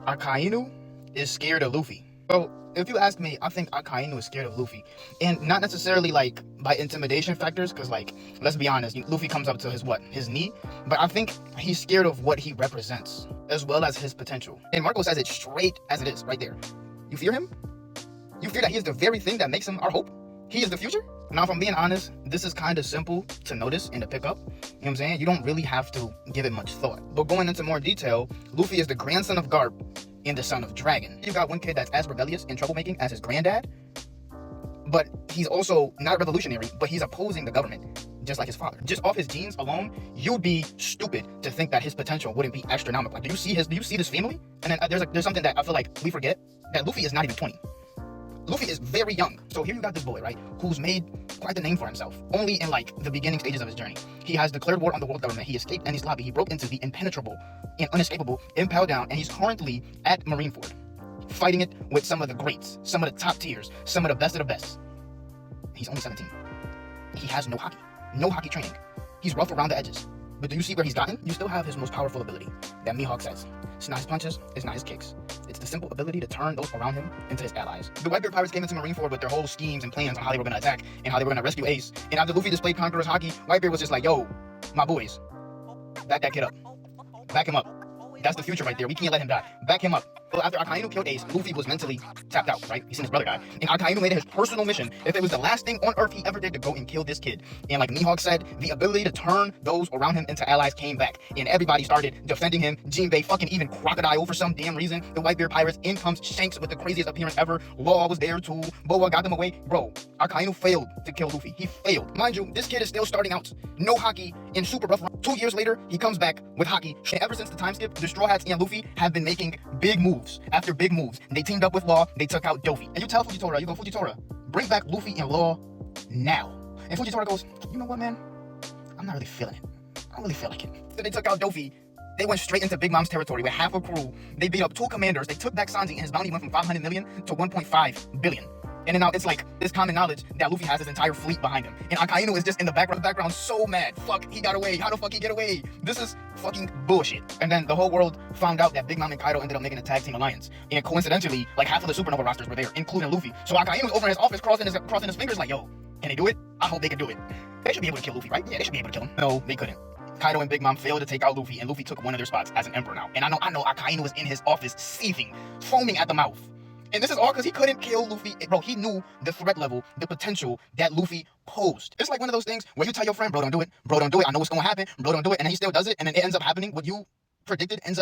Akainu is scared of Luffy. Well, if you ask me, I think Akainu is scared of Luffy. And not necessarily, like, by intimidation factors, because, like, let's be honest, Luffy comes up to his knee? But I think he's scared of what he represents, as well as his potential. And Marco says it straight as it is, right there. You fear him? You fear that he is the very thing that makes him our hope? He is the future? Now, if I'm being honest, this is kind of simple to notice and to pick up. You know what I'm saying? You don't really have to give it much thought. But going into more detail, Luffy is the grandson of Garp and the son of Dragon. You got one kid that's as rebellious and troublemaking as his granddad, but he's also not revolutionary, but he's opposing the government, just like his father. Just off his genes alone, you'd be stupid to think that his potential wouldn't be astronomical. Like, do you see this family? And then there's something that I feel like we forget, that Luffy is not even 20. Luffy is very young. So here you got this boy, right, who's made quite the name for himself, only in, like, the beginning stages of his journey. He has declared war on the world government. He escaped Enies Lobby. He broke into the impenetrable and unescapable Impel Down, and he's currently at Marineford, fighting it with some of the greats, some of the top tiers, some of the best of the best. He's only 17. He has no hockey training. He's rough around the edges. But do you see where he's gotten? You still have his most powerful ability, that Mihawk says. It's not his punches, it's not his kicks. It's the simple ability to turn those around him into his allies. The Whitebeard Pirates came into Marineford with their whole schemes and plans on how they were going to attack and how they were going to rescue Ace. And after Luffy displayed Conqueror's hockey, Whitebeard was just like, yo, my boys, back that kid up. Back him up. That's the future right there. We can't let him die. Back him up. Well, after Akainu killed Ace, Luffy was mentally tapped out, right? He's seen his brother die. And Akainu made it his personal mission, if it was the last thing on Earth he ever did, to go and kill this kid. And like Mihawk said, the ability to turn those around him into allies came back. And everybody started defending him. Jinbei, fucking even Crocodile, for some damn reason. The Whitebeard Pirates, in comes Shanks with the craziest appearance ever. Law was there too. Boa got them away. Bro, Akainu failed to kill Luffy. He failed. Mind you, this kid is still starting out. No hockey in super rough. 2 years later, he comes back with hockey. And ever since the time skip, the Straw Hats and Luffy have been making big moves after big moves. They teamed up with Law, they took out Dofi. And you tell Fujitora, you go, Fujitora, bring back Luffy and Law now. And Fujitora goes, you know what, man? I'm not really feeling it. I don't really feel like it. So they took out Dofi. They went straight into Big Mom's territory with half a crew. They beat up 2 commanders. They took back Sanji, and his bounty went from 500 million to 1.5 billion. And then now it's like this common knowledge that Luffy has his entire fleet behind him. And Akainu is just in the background so mad. Fuck, he got away. How the fuck he get away? This is fucking bullshit. And then the whole world found out that Big Mom and Kaido ended up making a tag team alliance. And coincidentally, like half of the Supernova rosters were there, including Luffy. So Akainu's over in his office crossing his fingers like, yo, can they do it? I hope they can do it. They should be able to kill Luffy, right? Yeah, they should be able to kill him. No, they couldn't. Kaido and Big Mom failed to take out Luffy, and Luffy took one of their spots as an emperor now. And I know Akainu was in his office seething, foaming at the mouth. And this is all because he couldn't kill Luffy. Bro, he knew the threat level, the potential that Luffy posed. It's like one of those things where you tell your friend, bro, don't do it. Bro, don't do it. I know what's going to happen. Bro, don't do it. And then he still does it. And then it ends up happening. What you predicted ends up